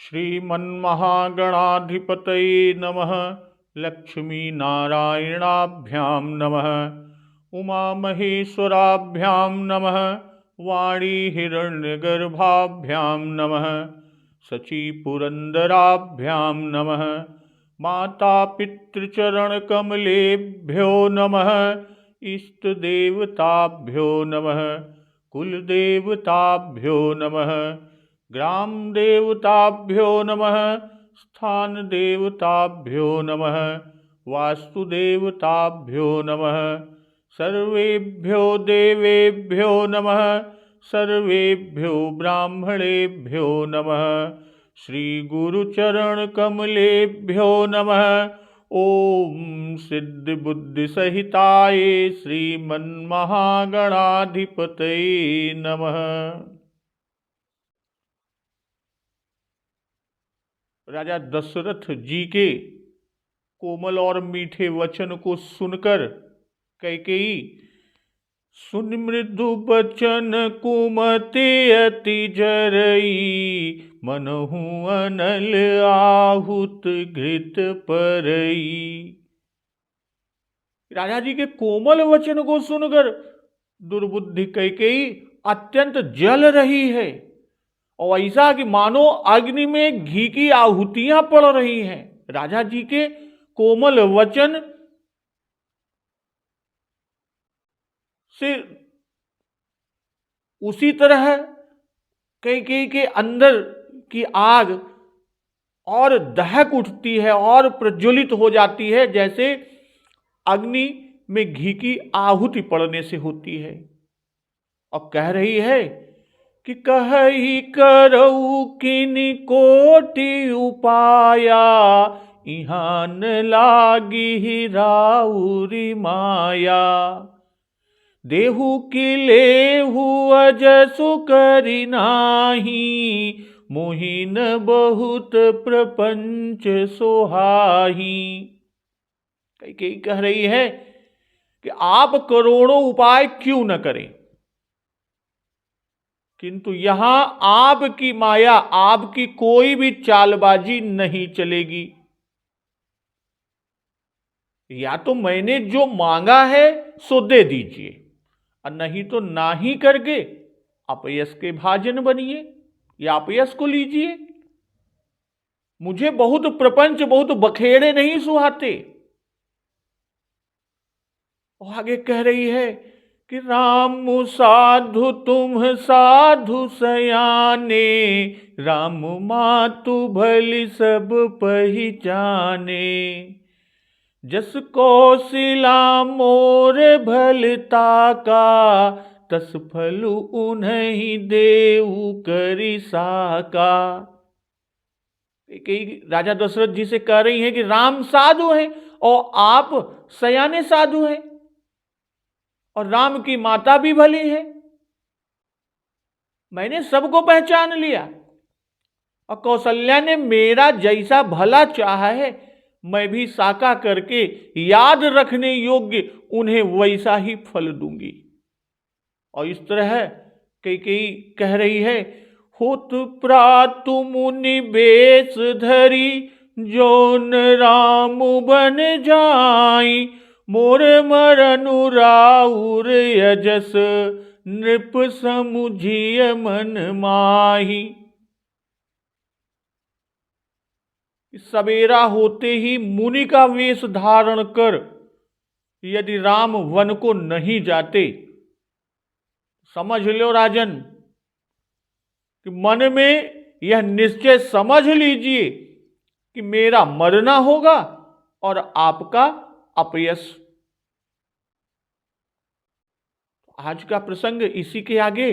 श्रीमन्महागणाधिपतये नमः। लक्ष्मीनारायणाभ्यां नमः। उमामहेश्वराभ्यां नमः। वाणीहिरण्यगर्भाभ्यां नमः। शचीपुरन्दराभ्यां नमः। मातापितृचरणकमलेभ्यो नमः। इष्टदेवताभ्यो नमः। कुलदेवताभ्यो नमः। ग्राम देवताभ्यो नमः। स्थान देवताभ्यो नमः। वास्तुदेवताभ्यो नमः। सर्वेभ्यो देवेभ्यो नमः। सर्वेभ्यो ब्राह्मणेभ्यो नमः। श्री गुरुचरणकमलेभ्यो नमः। ओम सिद्धिबुद्धिसहिताय श्रीमन्महागणाधिपतये नमः। राजा दशरथ जी के कोमल और मीठे वचन को सुनकर कैकेयी सुन मृदु बचन कुमति अति जरई, मनहु अनल आहुत घृत परई। राजा जी के कोमल वचन को सुनकर दुर्बुद्धि कैकेयी अत्यंत जल रही है और ऐसा कि मानो अग्नि में घी की आहुतियां पड़ रही हैं। राजा जी के कोमल वचन से उसी तरह कैकेयी के अंदर की आग और दहक उठती है और प्रज्वलित हो जाती है, जैसे अग्नि में घी की आहुति पड़ने से होती है। और कह रही है कि कहि करऊ किनि कोटि उपाया, इहाँ न लागी राउरी माया। देहु की लेहु अजसु करि नाही, मोहिन बहुत प्रपंच सोहाही। कई कह रही है कि आप करोड़ों उपाय क्यों न करें, किंतु यहां आपकी माया, आपकी कोई भी चालबाजी नहीं चलेगी। या तो मैंने जो मांगा है सो दे दीजिए, और नहीं तो ना ही करके अपयश के भाजन बनिए या अपयश को लीजिए। मुझे बहुत प्रपंच, बहुत बखेड़े नहीं सुहाते। और आगे कह रही है कि राम साधु तुम साधु सयाने, राम मातु भली सब पहिचाने। जस कौशिला मोर भलता का, तस फल उन्हीं देऊ करि साका। राजा दशरथ जी से कह रही हैं कि राम साधु हैं और आप सयाने साधु हैं, और राम की माता भी भली है। मैंने सबको पहचान लिया, और कौशल्या ने मेरा जैसा भला चाहा है, मैं भी साका करके याद रखने योग्य उन्हें वैसा ही फल दूंगी। और इस तरह कैकेयी कह रही है, होत प्रातु मुनि बेश धरी, जोन राम बन जाई। मोर मरनु राउर यजस, नृप समुझिय मन माही। सवेरा होते ही मुनि का वेश धारण कर यदि राम वन को नहीं जाते, समझ लो राजन कि मन में यह निश्चय समझ लीजिए कि मेरा मरना होगा और आपका अपयश। आज का प्रसंग इसी के आगे।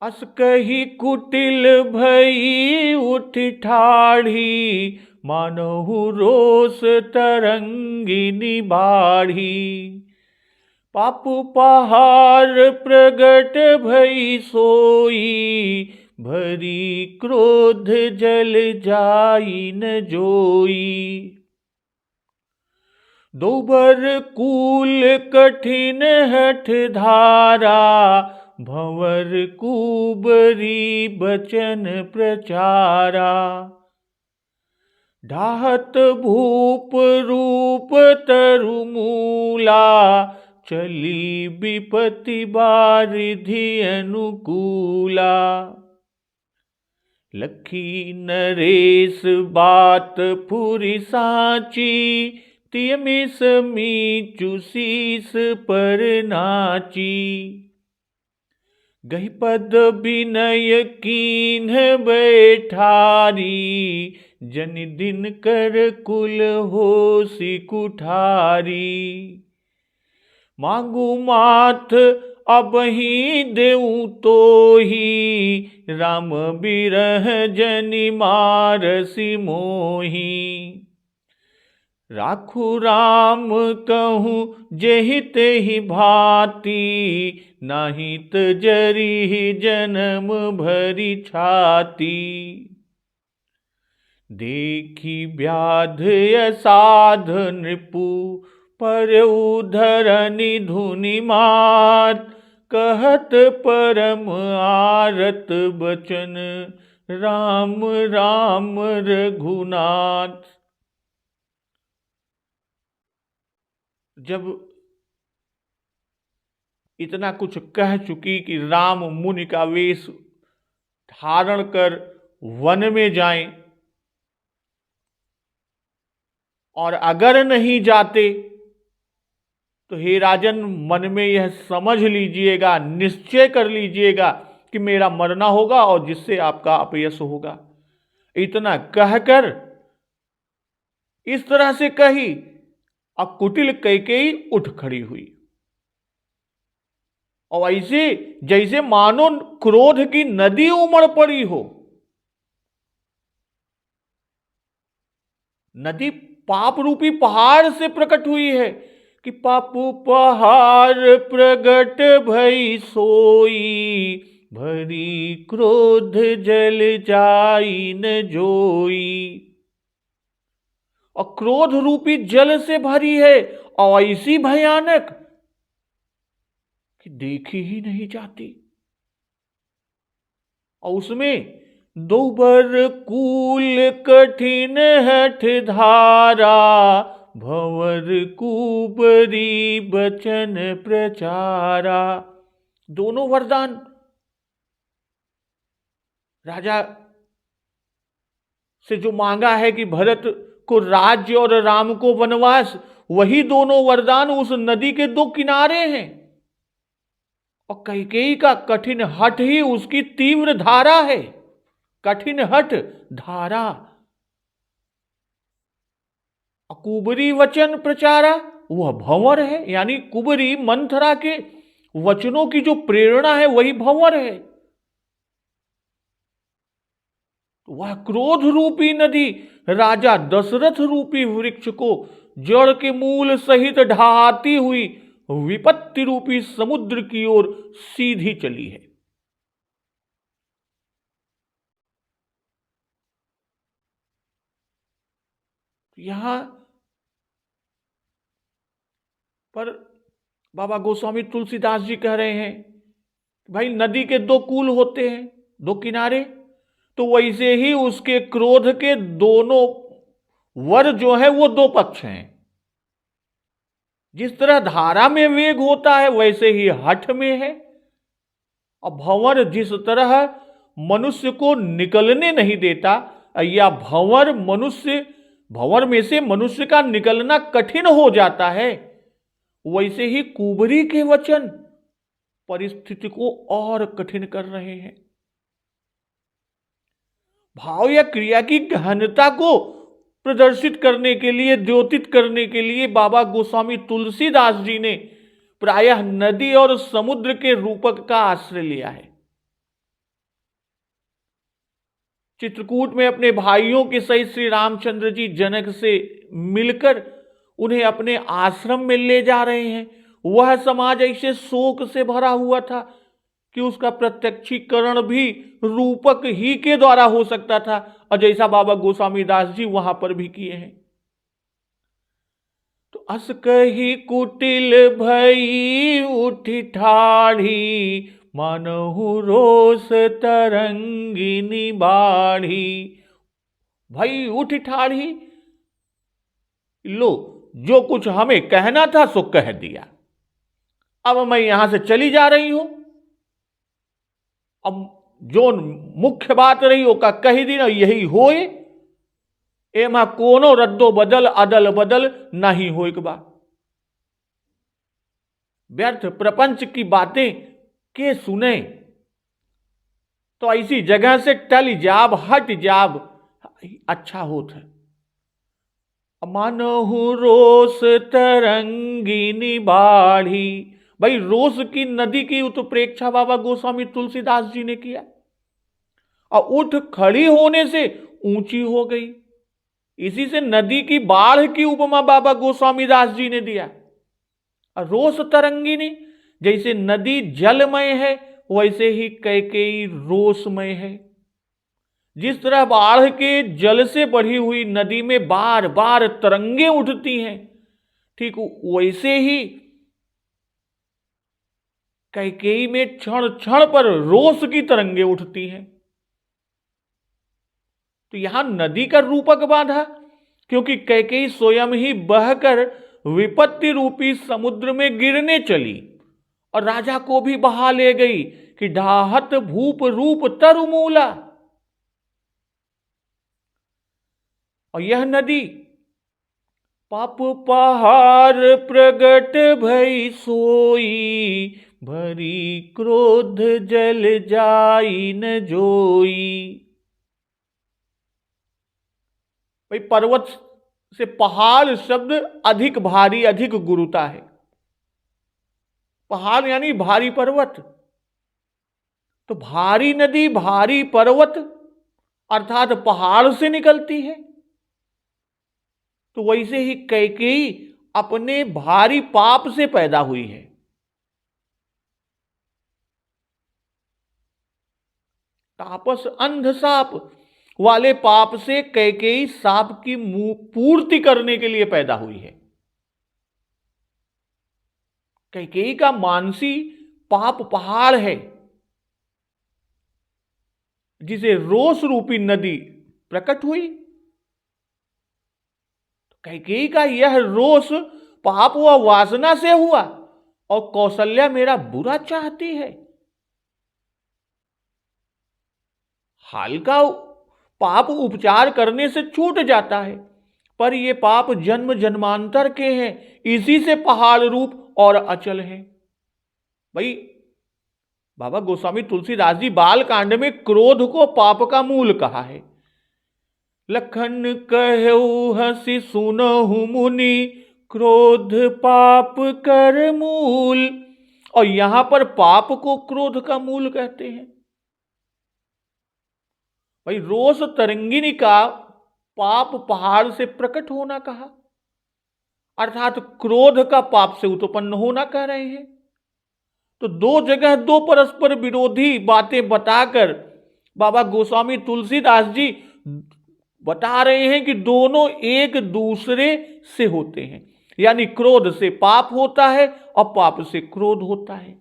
अस कही कुटिल भई उठ ठाढ़ी, मानहु रोष तरंगिनी बाढ़ी। पापु पहाड़ प्रगट भई सोई, भरी क्रोध जल जाई न जोई। दोबर कूल कठिन हठ धारा, भंवर कुबरी बचन प्रचारा। ढाहत भूप रूप तरुमूला, चली विपत्ति बारिधि अनुकूला। लखी नरेश बात फुरि साची, तियमिस मीचु शीस पर नाची। गहि पद विनय कीन्ह बैठारी, जनि दिन कर कुल होसी कुठारी। मांगू माथ अबहि देऊँ तोहि, राम बिरह जनि मारसि मोहि। राखू राम कहूँ जेहि तेहि भांति, नाहित जरिहि जन्म भरि छाती। देखी व्याध असाध नृपु, परऊ धरनि धुनि मात। कहत परम आरत बचन, राम राम रघुनाथ। जब इतना कुछ कह चुकी कि राम मुनि का वेश धारण कर वन में जाएं, और अगर नहीं जाते तो हे राजन, मन में यह समझ लीजिएगा, निश्चय कर लीजिएगा कि मेरा मरना होगा और जिससे आपका अपयश होगा। इतना कहकर इस तरह से कही, अब कुटिल कैकेयी उठ खड़ी हुई और ऐसे जैसे मानो क्रोध की नदी उमड़ पड़ी हो। नदी पाप रूपी पहाड़ से प्रकट हुई है कि पापु पहाड़ प्रगट भई सोई, भरी क्रोध जल जाई न जोई। और क्रोध रूपी जल से भरी है और ऐसी भयानक कि देखी ही नहीं जाती। और उसमें दोबर कूल कठिन हठ धारा, भंवर कुबरी बचन प्रचारा। दोनों वरदान राजा से जो मांगा है कि भरत को राज्य और राम को वनवास, वही दोनों वरदान उस नदी के दो किनारे हैं। और कैकेयी का कठिन हठ ही उसकी तीव्र धारा है। कठिन हठ धारा। कुबरी वचन प्रचारा, वह भंवर है, यानी कुबरी मंथरा के वचनों की जो प्रेरणा है वही भंवर है। वह क्रोध रूपी नदी राजा दशरथ रूपी वृक्ष को जड़ के मूल सहित ढहाती हुई विपत्ति रूपी समुद्र की ओर सीधी चली है। यहां पर बाबा गोस्वामी तुलसीदास जी कह रहे हैं, भाई नदी के दो कूल होते हैं, दो किनारे, तो वैसे ही उसके क्रोध के दोनों वर जो है वो दो पक्ष हैं। जिस तरह धारा में वेग होता है वैसे ही हठ में है। और भंवर जिस तरह मनुष्य को निकलने नहीं देता, या भंवर में से मनुष्य का निकलना कठिन हो जाता है, वैसे ही कुबरी के वचन परिस्थिति को और कठिन कर रहे हैं। भाव या क्रिया की गहनता को प्रदर्शित करने के लिए, द्योतित करने के लिए बाबा गोस्वामी तुलसीदास जी ने प्रायः नदी और समुद्र के रूपक का आश्रय लिया है। चित्रकूट में अपने भाइयों के सहित श्री रामचंद्र जी जनक से मिलकर उन्हें अपने आश्रम में ले जा रहे हैं। वह समाज ऐसे शोक से भरा हुआ था कि उसका प्रत्यक्षीकरण भी रूपक ही के द्वारा हो सकता था, और जैसा बाबा गोस्वामी दास जी वहां पर भी किए हैं। तो अस कही कुटिल भई उठी ठाढ़ी, मानहु रोष तरंगिनी बाढ़ी। भाई उठ ठाढ़ी, लो जो कुछ हमें कहना था सो कह दिया, अब मैं यहां से चली जा रही हूं। अब जो मुख्य बात रही वो का कही दी ना, यही होए, एमा कोनो रद्दो बदल अदल बदल नहीं हो। एक बात व्यर्थ प्रपंच की बातें के सुने, तो ऐसी जगह से टल जाब, हट जाब, अच्छा होता है। मानहु रोष तरंगिनी बाढ़ी। भाई रोष की नदी की उत्प्रेक्षा बाबा गोस्वामी तुलसीदास जी ने किया, और उठ खड़ी होने से ऊंची हो गई। इसी से नदी की बाढ़ की उपमा बाबा गोस्वामी दास जी ने दिया। रोष तरंगिनी, जैसे नदी जलमय है वैसे ही कैकेयी रोषमय है। जिस तरह बाढ़ के जल से बढ़ी हुई नदी में बार बार तरंगे उठती हैं, ठीक वैसे ही कैकेयी में क्षण क्षण पर रोष की तरंगे उठती हैं। तो यहां नदी का रूपक बांधा, क्योंकि कैकेयी स्वयं ही बहकर विपत्ति रूपी समुद्र में गिरने चली और राजा को भी बहा ले गई कि ढाहत भूप रूप तरुमूला। और यह नदी पाप पहाड़ प्रगट भई सोई, भरी क्रोध जल जाई न जोई। भाई पर्वत से पहाड़ शब्द अधिक भारी, अधिक गुरुता है। पहाड़ यानी भारी पर्वत, तो भारी नदी भारी पर्वत अर्थात पहाड़ से निकलती है। तो वैसे ही कैकेयी अपने भारी पाप से पैदा हुई है। तापस अंध साप वाले पाप से कैकेयी साप की पूर्ति करने के लिए पैदा हुई है। कैकेयी का मानसी पाप पहाड़ है, जिसे रोष रूपी नदी प्रकट हुई। कैकेयी का यह रोष पाप व वासना से हुआ, और कौशल्या मेरा बुरा चाहती है। हाल का पाप उपचार करने से छूट जाता है, पर ये पाप जन्म जन्मांतर के हैं, इसी से पहाड़ रूप और अचल है। भाई बाबा गोस्वामी तुलसीदास जी बाल कांड में क्रोध को पाप का मूल कहा है। लखन कहु हंसी सुनहु मुनि, क्रोध पाप कर मूल। और यहां पर पाप को क्रोध का मूल कहते हैं। भाई रोष तरंगिनी का पाप पहाड़ से प्रकट होना कहा, अर्थात क्रोध का पाप से उत्पन्न होना कह रहे हैं। तो दो जगह दो परस्पर विरोधी बातें बताकर बाबा गोस्वामी तुलसीदास जी बता रहे हैं कि दोनों एक दूसरे से होते हैं, यानी क्रोध से पाप होता है और पाप से क्रोध होता है।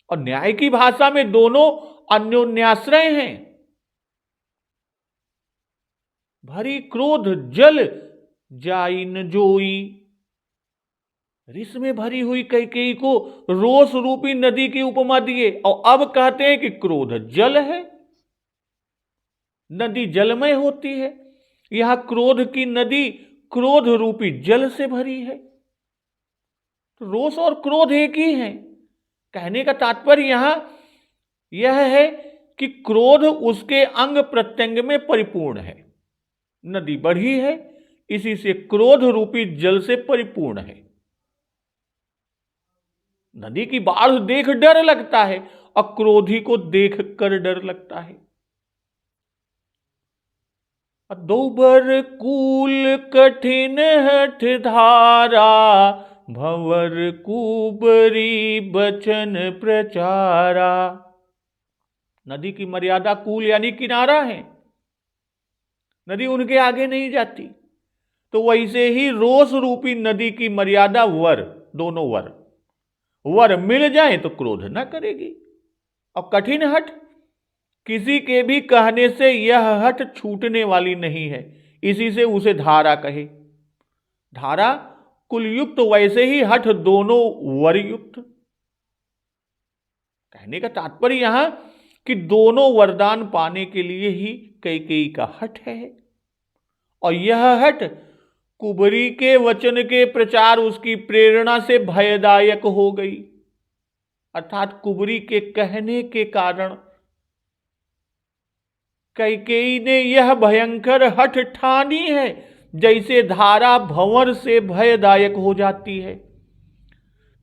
और न्याय की भाषा में दोनों अन्योन्याश्रय हैं। भरी क्रोध जल जाई न जोई। रिस में भरी हुई कैकेयी को रोष रूपी नदी की उपमा दिए, और अब कहते हैं कि क्रोध जल है, नदी जलमय होती है। यहां क्रोध की नदी क्रोध रूपी जल से भरी है। तो रोष और क्रोध एक ही है। कहने का तात्पर्य यहां यह है कि क्रोध उसके अंग प्रत्यंग में परिपूर्ण है। नदी बढ़ी है, इसी से क्रोध रूपी जल से परिपूर्ण है। नदी की बाढ़ देख डर लगता है, और क्रोधी को देख कर डर लगता है। दोबर कूल कठिन हठ धारा, भंवर कुबरी बचन प्रचारा। नदी की मर्यादा कूल यानी किनारा है, नदी उनके आगे नहीं जाती। तो वैसे ही रोष रूपी नदी की मर्यादा वर, दोनों वर मिल जाए तो क्रोध ना करेगी। और कठिन हठ, किसी के भी कहने से यह हठ छूटने वाली नहीं है, इसी से उसे धारा कहे। धारा कुलयुक्त, वैसे ही हठ दोनों वरयुक्त। कहने का तात्पर्य यहां कि दोनों वरदान पाने के लिए ही कैकेयी का हठ है। और यह हठ कुबरी के वचन के प्रचार, उसकी प्रेरणा से भयदायक हो गई। अर्थात कुबरी के कहने के कारण कैकेयी ने यह भयंकर हठ ठानी है, जैसे धारा भंवर से भयदायक हो जाती है।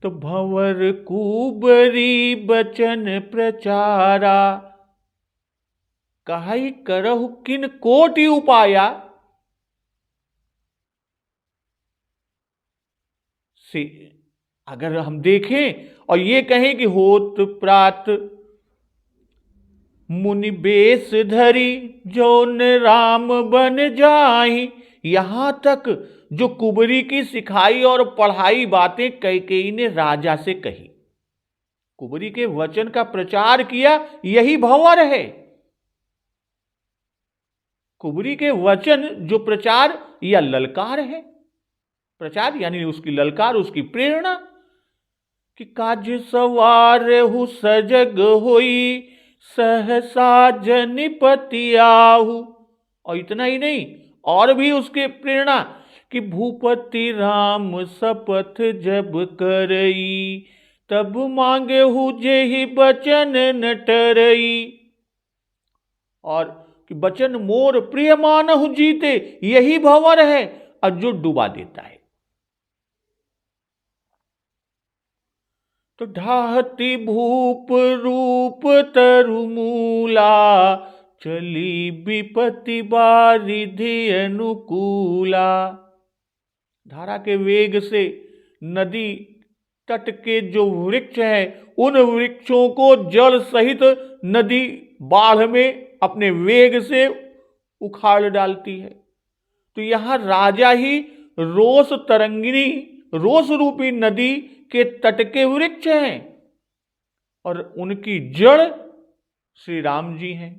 तो भंवर कुबरी बचन प्रचारा, कहाई करहु किन कोटि उपाया। से अगर हम देखें और ये कहें कि होत प्रात मुनि बेस धरी जोन राम बन जाहि, यहां तक जो कुबरी की सिखाई और पढ़ाई बातें कैकेयी ने राजा से कही, कुबरी के वचन का प्रचार किया, यही भंवर है। कुबरी के वचन जो प्रचार या ललकार है, प्रचार यानी उसकी ललकार, उसकी प्रेरणा, कि काज सवार हु सजग होई सहसा जनिपति आहु। और इतना ही नहीं, और भी उसके प्रेरणा कि भूपति राम शपथ जब करई तब मांगे हु जेहि बचन न टरई। और कि बचन मोर प्रिय मानहु जीते, यही भंवर है और जो डुबा देता है। तो ढाहती भूप रूप तरुमूला, चली विपत्ति बारिधि अनुकूला। धारा के वेग से नदी तट के जो वृक्ष हैं, उन वृक्षों को जल सहित नदी बाढ़ में अपने वेग से उखाड़ डालती है। तो यहां राजा ही रोष तरंगिनी, रोष रूपी नदी के तट के वृक्ष हैं और उनकी जड़ श्री राम जी हैं।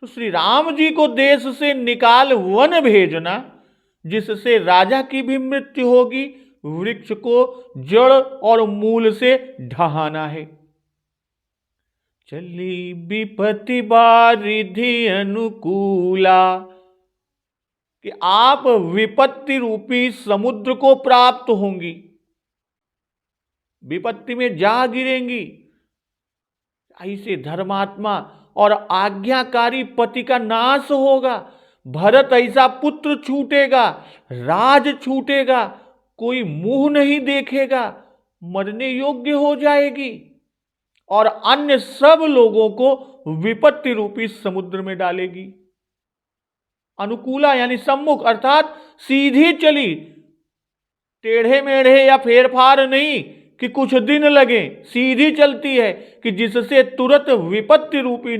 तो श्री राम जी को देश से निकाल वन भेजना, जिससे राजा की भी मृत्यु होगी, वृक्ष को जड़ और मूल से ढहाना है। चली विपत्ति बारिधि अनुकूला, कि आप विपत्ति रूपी समुद्र को प्राप्त होंगी, विपत्ति में जा गिरेंगी। ऐसे धर्मात्मा और आज्ञाकारी पति का नाश होगा। भरत ऐसा पुत्र छूटेगा, राज छूटेगा, कोई मुंह नहीं देखेगा, मरने योग्य हो जाएगी और अन्य सब लोगों को विपत्ति रूपी समुद्र में डालेगी। अनुकूला यानी सम्मुख, अर्थात सीधी चली, टेढ़े मेढ़े या फेरफार नहीं कि कुछ दिन लगे, सीधी चलती है कि जिससे तुरंत विपत्ति रूपी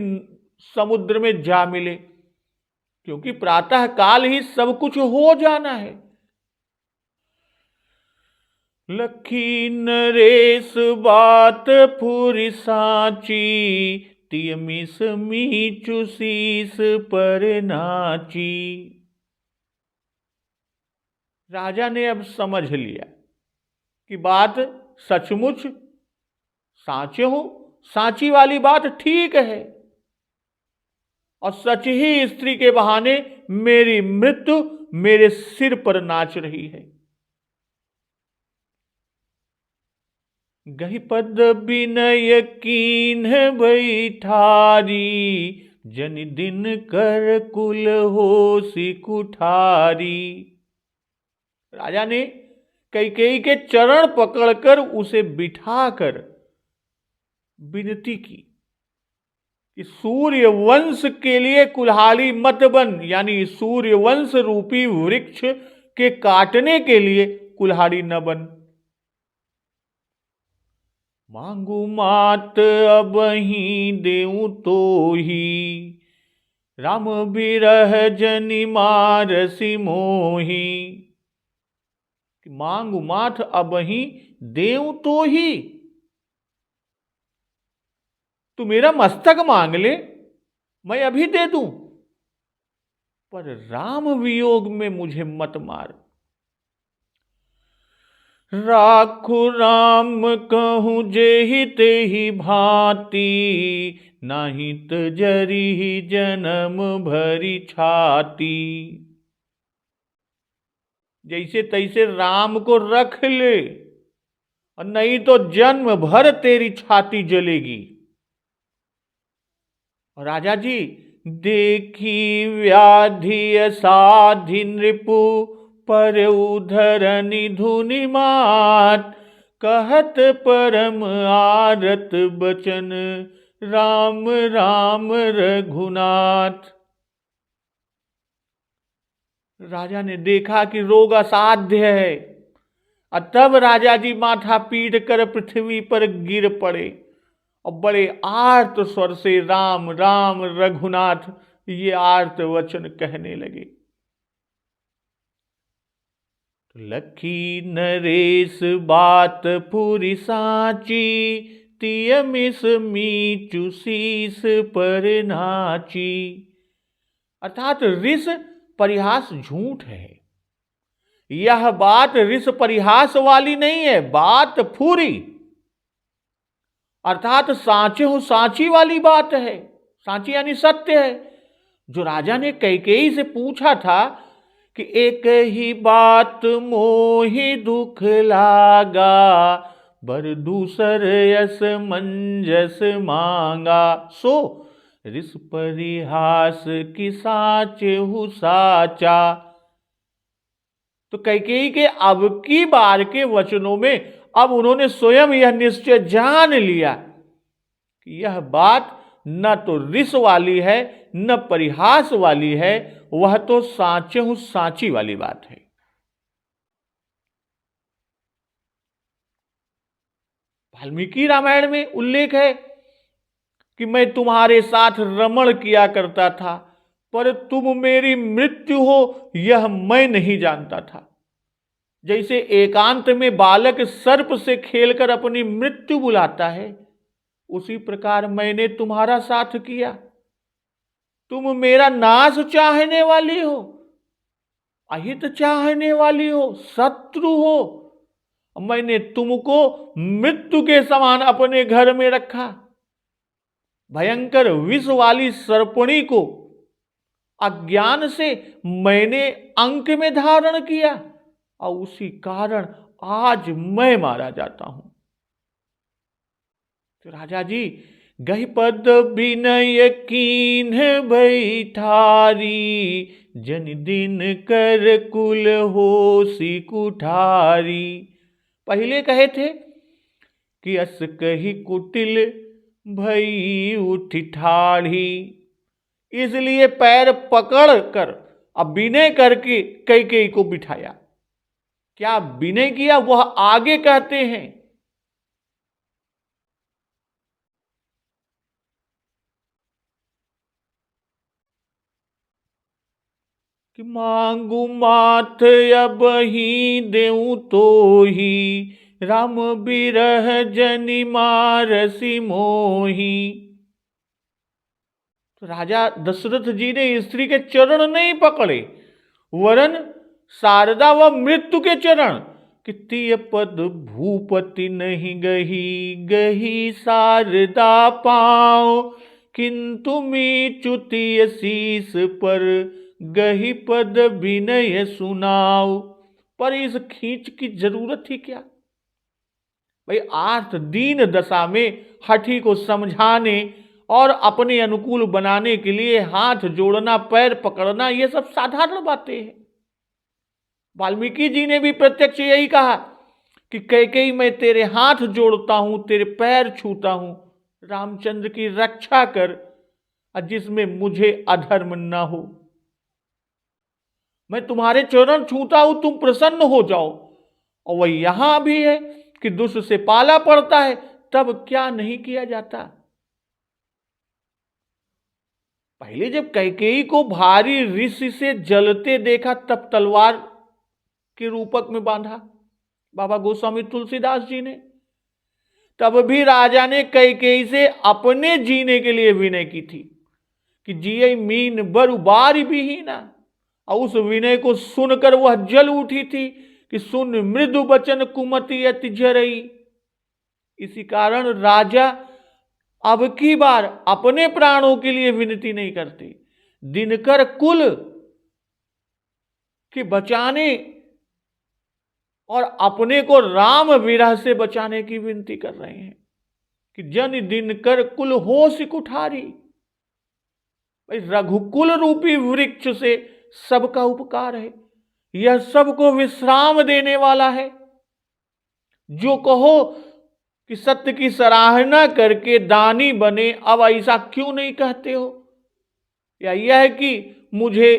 समुद्र में जा मिले, क्योंकि प्रातः काल ही सब कुछ हो जाना है। लखी नरेश बात फुरि साची, तियमिस मीचु शीस पर नाची। राजा ने अब समझ लिया कि बात सचमुच साचे हो, साची वाली बात ठीक है और सच ही स्त्री के बहाने मेरी मृत्यु मेरे सिर पर नाच रही है। गही पद विनय कीन बैठारी, जन दिन कर कुल होसी कुठारी। राजा ने कैकेयी के चरण पकड़कर उसे बिठाकर विनती की कि सूर्य वंश के लिए कुल्हाड़ी मत बन, यानी सूर्य वंश रूपी वृक्ष के काटने के लिए कुल्हाड़ी न बन। मांगू मात अब ही देऊं तो ही, राम बिरह जनि मारसी मोही। मांगू मात अब ही देऊं तो ही, तू मेरा मस्तक मांग ले, मैं अभी दे दूं, पर राम वियोग में मुझे मत मार। राखु राम कहूं जेहि तेहि भांति, नाही तजरि जन्म भरी छाती। जैसे तैसे राम को रख ले, और नहीं तो जन्म भर तेरी छाती जलेगी। और राजा जी, देखी व्याधि असाधि नृपु, पर उधरनि धुनि मात, कहत परम आरत बचन, राम राम रघुनाथ। राजा ने देखा कि रोग असाध्य है, और तब राजा जी माथा पीट कर पृथ्वी पर गिर पड़े और बड़े आर्त स्वर से राम राम रघुनाथ ये आर्त वचन कहने लगे। लखी नरेश बात पूरी साची, तिय मिस मीचु शीस पर नाची। अर्थात रिस परिहास झूठ है, यह बात रिस परिहास वाली नहीं है, बात पूरी अर्थात साचे हो साची वाली बात है। साची यानी सत्य है। जो राजा ने कैकेयी से पूछा था कि एक ही बात मोहि दुख लागा, बर दूसर यस मंजस मांगा, सो रिस परिहास की साचे हु साचा। तो कैकेयी के अब की बार के वचनों में अब उन्होंने स्वयं यह निश्चय जान लिया कि यह बात न तो रिस वाली है न परिहास वाली है, वह तो साचे हूं साची वाली बात है। वाल्मीकि रामायण में उल्लेख है कि मैं तुम्हारे साथ रमण किया करता था, पर तुम मेरी मृत्यु हो यह मैं नहीं जानता था। जैसे एकांत में बालक सर्प से खेलकर अपनी मृत्यु बुलाता है, उसी प्रकार मैंने तुम्हारा साथ किया। तुम मेरा नाश चाहने वाली हो, अहित चाहने वाली हो, शत्रु हो। मैंने तुमको मृत्यु के समान अपने घर में रखा। भयंकर विष वाली सर्पणी को अज्ञान से मैंने अंक में धारण किया, और उसी कारण आज मैं मारा जाता हूं। तो राजा जी, गही पद विनय कीन्ह बैठारी, जन दिन कर कुल होसी कुठारी। पहले कहे थे कि अस कही कुटिल भई उठी ठाढ़ी, इसलिए पैर पकड़ कर अब विनय करके कैकेयी को बिठाया। क्या विनय किया वह आगे कहते हैं कि मांगू माथ अब ही देऊं तो ही, राम बिरह जनि मारसी मोही। तो राजा दशरथ जी ने स्त्री के चरण नहीं पकड़े, वरन शारदा व मृत्यु के चरण। कि तिय पद भूपति नहीं गही, गही शारदा पाओ, किंतु मीचु तिय शीस पर, गही पद विनय सुनाओ। पर इस खींच की जरूरत थी क्या? भाई आर्त दीन दशा में हठी को समझाने और अपने अनुकूल बनाने के लिए हाथ जोड़ना, पैर पकड़ना, ये सब साधारण बातें हैं। वाल्मीकि जी ने भी प्रत्यक्ष यही कहा कि कैकेयी मैं तेरे हाथ जोड़ता हूं, तेरे पैर छूता हूं, रामचंद्र की रक्षा कर, जिसमें मुझे अधर्म न हो। मैं तुम्हारे चरण छूता हूं, तुम प्रसन्न हो जाओ। और वह यहां भी है कि दुष्ट से पाला पड़ता है, तब क्या नहीं किया जाता। पहले जब कैकेयी को भारी ऋषि से जलते देखा, तब तलवार के रूपक में बांधा बाबा गोस्वामी तुलसीदास जी ने। तब भी राजा ने कैकेयी से अपने जीने के लिए विनय की थी कि जिये मीन बरु बारी भी ही ना। और उस विनय को सुनकर वह जल उठी थी कि सुन मृदु बचन कुमति अति जरई। इसी कारण राजा अब की बार अपने प्राणों के लिए विनती नहीं करते, दिनकर कुल के बचाने और अपने को राम विरह से बचाने की विनती कर रहे हैं कि जन दिनकर कुल होश कुठारी। रघुकुल रूपी वृक्ष से सबका उपकार है, यह सबको विश्राम देने वाला है। जो कहो कि सत्य की सराहना करके दानी बने, अब ऐसा क्यों नहीं कहते हो? या यह कि मुझे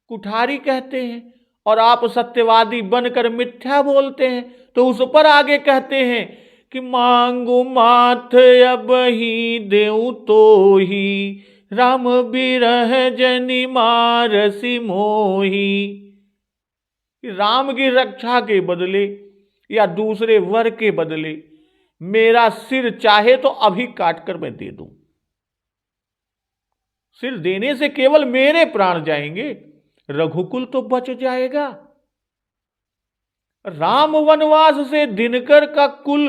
कुठारी कहते हैं और आप सत्यवादी बनकर मिथ्या बोलते हैं, तो उस पर आगे कहते हैं कि मांगो माथ अब ही देऊं तो ही, राम बिरह जनि मारसी मोही। राम की रक्षा के बदले या दूसरे वर के बदले मेरा सिर चाहे तो अभी काटकर मैं दे दूं। सिर देने से केवल मेरे प्राण जाएंगे, रघुकुल तो बच जाएगा। राम वनवास से दिनकर का कुल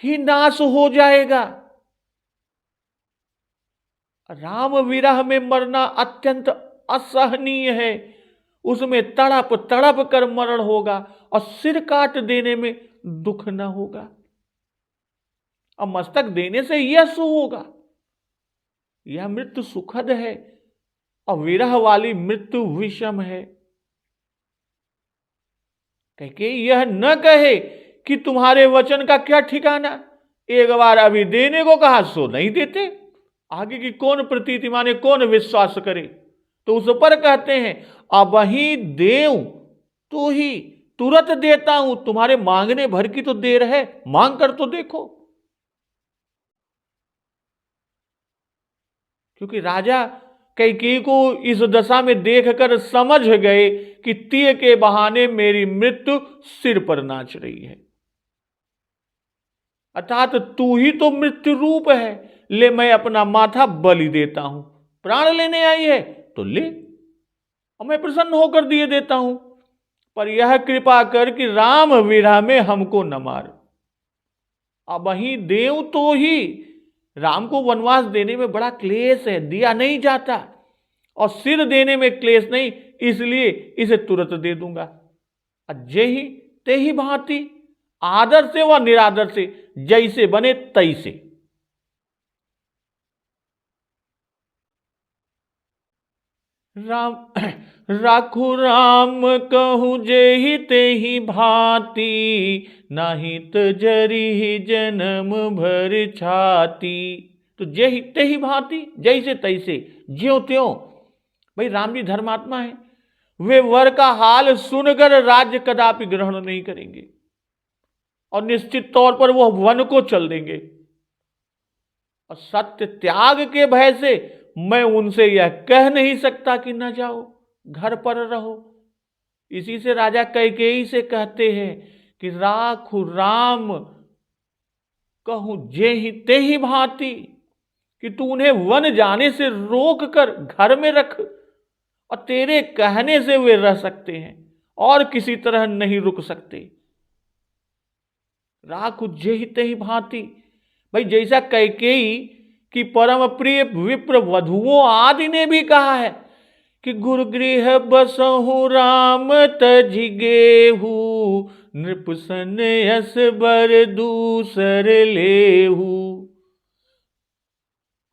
ही नाश हो जाएगा। राम विरह में मरना अत्यंत असहनीय है, उसमें तड़प तड़प कर मरण होगा और सिर काट देने में दुख न होगा। अब मस्तक देने से यश होगा। यह मृत्यु सुखद है और विरह वाली मृत्यु विषम है। कह यह न कहे कि तुम्हारे वचन का क्या ठिकाना, एक बार अभी देने को कहा सो नहीं देते, आगे की कौन प्रतीति माने, कौन विश्वास करे? तो उस पर कहते हैं अब ही देव तो ही तुरंत देता हूं, तुम्हारे मांगने भर की तो देर है, मांग कर तो देखो। क्योंकि राजा कैकेयी को इस दशा में देखकर समझ गए कि तीर के बहाने मेरी मृत्यु सिर पर नाच रही है, अर्थात तू ही तो मृत्यु रूप है, ले मैं अपना माथा बलि देता हूं। प्राण लेने आई है तो ले, और मैं प्रसन्न होकर दिए देता हूं, पर यह कृपा कर कि राम विरह में हमको न मार। अब वही देव तो ही, राम को वनवास देने में बड़ा क्लेश है, दिया नहीं जाता, और सिर देने में क्लेश नहीं, इसलिए इसे तुरंत दे दूंगा। जे ही ते ही भांति, आदर से व निरादर से, जैसे बने तैसे। राम राखु राम कहूँ जे ही ते ही भांति, नाही तो जरी जन्म भर छाती। तो जे ही ते ही भांति, जैसे तैसे, ज्यों त्यों। भाई राम जी धर्मात्मा है, वे वर का हाल सुनकर राज्य कदापि ग्रहण नहीं करेंगे और निश्चित तौर पर वह वन को चल देंगे। और सत्य त्याग के भय से मैं उनसे यह कह नहीं सकता कि न जाओ, घर पर रहो। इसी से राजा कैकेयी से कहते हैं कि राखु राम कहूं जे ही ते ही भांति, कि तू उन्हें वन जाने से रोक कर घर में रख, और तेरे कहने से वे रह सकते हैं और किसी तरह नहीं रुक सकते। राखु जे ही ते ही भांति, भाई जैसा कैकेयी कि परम प्रिय विप्र वधुओं आदि ने भी कहा है कि गुरुगृह बसहु राम तजि गेहू, नृपसन यस बर दूसर लेहू।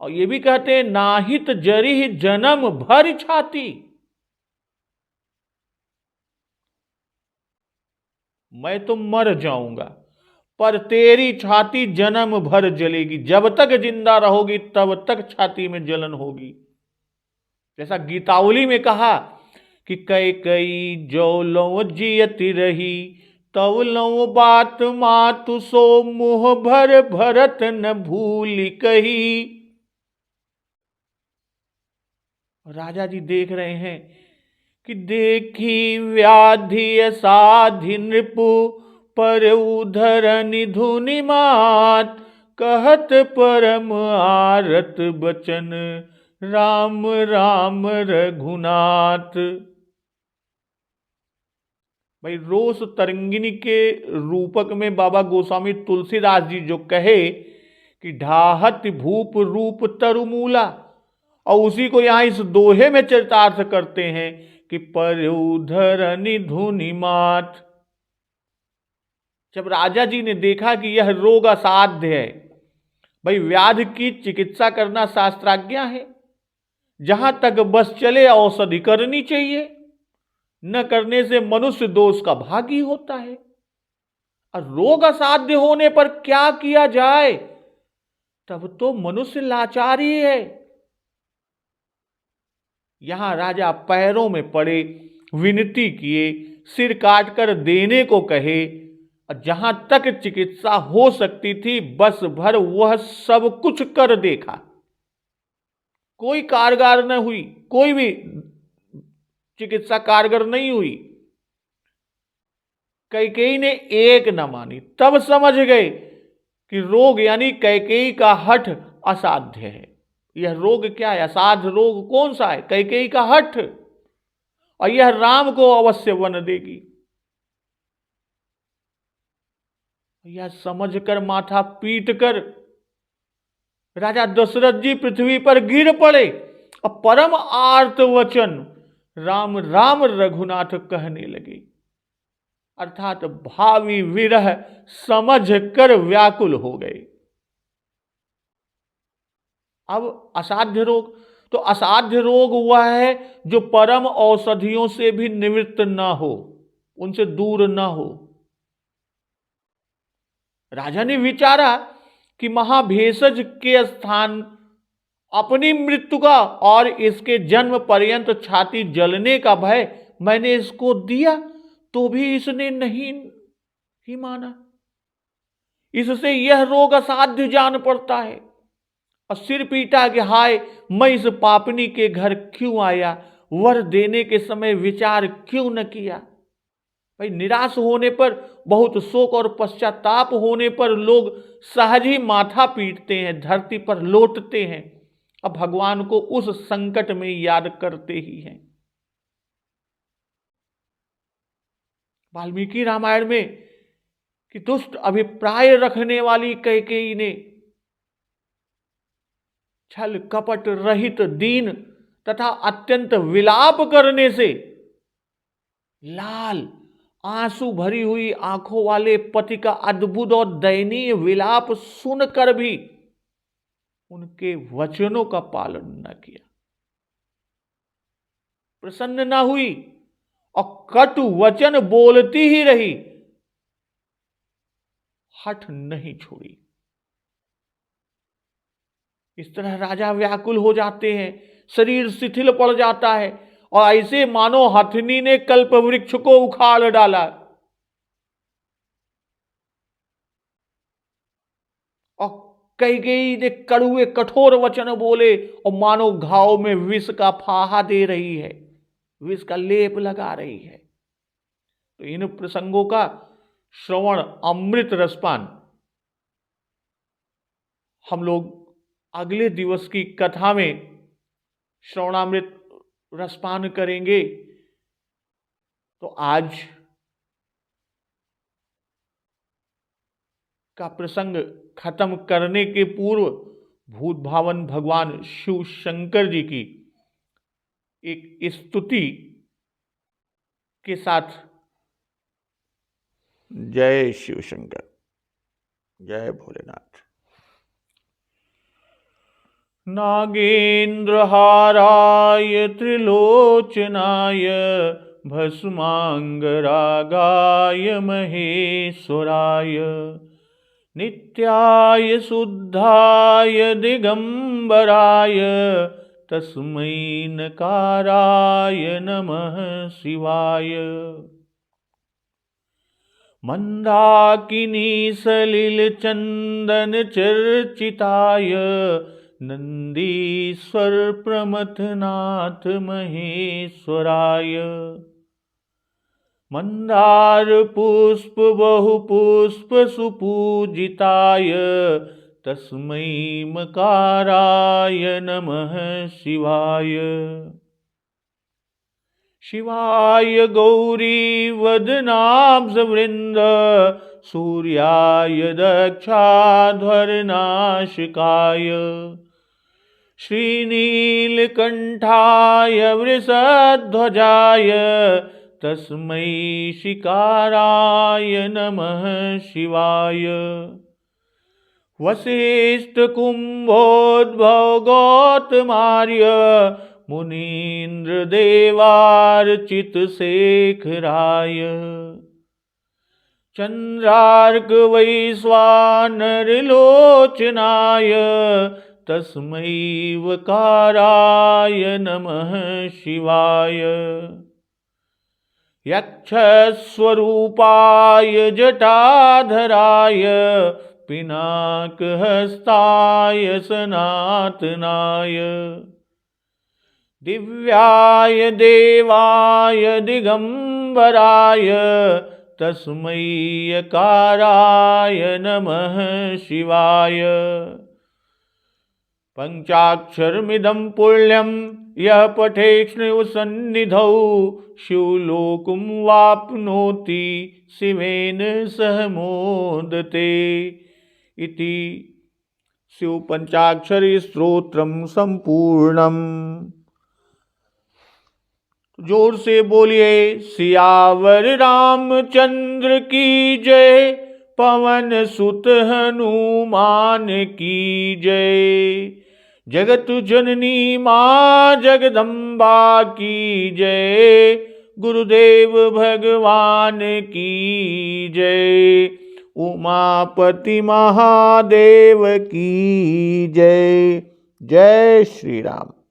और ये भी कहते हैं नाहित जरिह जन्म भर छाती। मैं तो मर जाऊंगा पर तेरी छाती जन्म भर जलेगी, जब तक जिंदा रहोगी तब तक छाती में जलन होगी। जैसा गीतावली में कहा कि कैकेयी जो लो जियति रही, तव लो बात मातु सो मुह भर भरत न भूली कही। राजा जी देख रहे हैं कि देखी व्याधि साधि नृपु, पर उधरनि धुनि मात, कहत परम आरत बचन, राम राम रघुनाथ। भाई रोष तरंगिनी के रूपक में बाबा गोस्वामी तुलसीदास जी जो कहे कि ढाहत भूप रूप तरुमूला, और उसी को यहां इस दोहे में चरितार्थ करते हैं कि पर उधरनि धुनि मात। जब राजा जी ने देखा कि यह रोग असाध्य है, भाई व्याधि की चिकित्सा करना शास्त्राज्ञा है, जहां तक बस चले औषधि करनी चाहिए, न करने से मनुष्य दोष का भागी होता है। और रोग असाध्य होने पर क्या किया जाए, तब तो मनुष्य लाचार ही है। यहां राजा पैरों में पड़े, विनती किए, सिर काटकर देने को कहे, और जहां तक चिकित्सा हो सकती थी बस भर वह सब कुछ कर देखा, कोई कारगर न हुई, कोई भी चिकित्सा कारगर नहीं हुई। कैकेयी ने एक न मानी, तब समझ गए कि रोग यानी कैकेयी का हठ असाध्य है। यह रोग क्या है? असाध्य रोग कौन सा है? कैकेयी का हठ, और यह राम को अवश्य वन देगी। यह समझकर माथा पीट कर राजा दशरथ जी पृथ्वी पर गिर पड़े और परम आर्त वचन राम राम रघुनाथ कहने लगे, अर्थात भावी विरह समझ कर व्याकुल हो गए। अब असाध्य रोग, तो असाध्य रोग वह है जो परम औषधियों से भी निवृत्त ना हो, उनसे दूर ना हो। राजा ने विचारा कि महाभेषज के स्थान अपनी मृत्यु का और इसके जन्म पर्यंत छाती जलने का भय मैंने इसको दिया, तो भी इसने नहीं ही माना। इससे यह रोग असाध्य जान पड़ता है, और सिर पीटा कि हाय मैं इस पापनी के घर क्यों आया, वर देने के समय विचार क्यों न किया। भाई निराश होने पर, बहुत शोक और पश्चाताप होने पर लोग सहज ही माथा पीटते हैं, धरती पर लौटते हैं, अब भगवान को उस संकट में याद करते ही हैं। वाल्मीकि रामायण में कि दुष्ट अभिप्राय रखने वाली कैकेयी ने छल कपट रहित दीन तथा अत्यंत विलाप करने से लाल आंसू भरी हुई आंखों वाले पति का अद्भुत और दयनीय विलाप सुनकर भी उनके वचनों का पालन न किया, प्रसन्न न हुई और कटु वचन बोलती ही रही, हठ नहीं छोड़ी। इस तरह राजा व्याकुल हो जाते हैं, शरीर शिथिल पड़ जाता है, और ऐसे मानो हथनी ने कल्प वृक्ष को उखाड़ डाला। और कैकेयी ने कड़ुए कठोर वचन बोले, और मानो घाव में विष का फाहा दे रही है, विष का लेप लगा रही है। तो इन प्रसंगों का श्रवण अमृत रसपान हम लोग अगले दिवस की कथा में श्रवणामृत रसपान करेंगे। तो आज का प्रसंग खत्म करने के पूर्व भूत भावन भगवान शिव शंकर जी की एक स्तुति के साथ, जय शिव शंकर, जय भोलेनाथ। नागेन्द्रहाराय त्रिलोचनाय भस्मांगरागाय महेश्वराय नित्याय शुद्धाय दिगंबराय तस्मै नकाराय नमः शिवाय। मंदाकिनी सलिल चंदन चर्चिताय नंदीश्वर प्रमथनाथ महेश्वराय मंदार पुष्प बहु पुष्प सुपूजिताय तस्मै मकाराय नमः शिवाय। शिवाय गौरी वदनाब्जवृन्द सूर्याय दक्षाध्वरनाशिकाय श्रीनीलकण्ठाय वृषध्वजाय तस्मै शिकाराय नमः शिवाय। वसिष्ठकुम्भोद्भव गौतमार्य मुनीन्द्रदेवार्चितशेखराय चन्द्रार्कवैश्वानरलोचनाय तस्मै वकाराय नमः शिवाय। यक्षस्वरूपाय जटाधराय पिनाकहस्ताय सनातनाय दिव्याय देवाय दिगंबराय तस्मै यकाराय नमः शिवाय। पंचाक्षरमिदं पुण्यं यः पठेत्स्नुसन्निधौ शिवलोकं वाप्नोति शिवेन सह मोदते इति शिव पंचाक्षरी स्तोत्रम संपूर्णम। जोर से बोलिए सियावर रामचंद्र की जय, पवन सुत हनुमान की जय। जगत जननी मां जगदम्बा की जय, गुरुदेव भगवान की जय। उमापति महादेव की जय। जय श्री राम।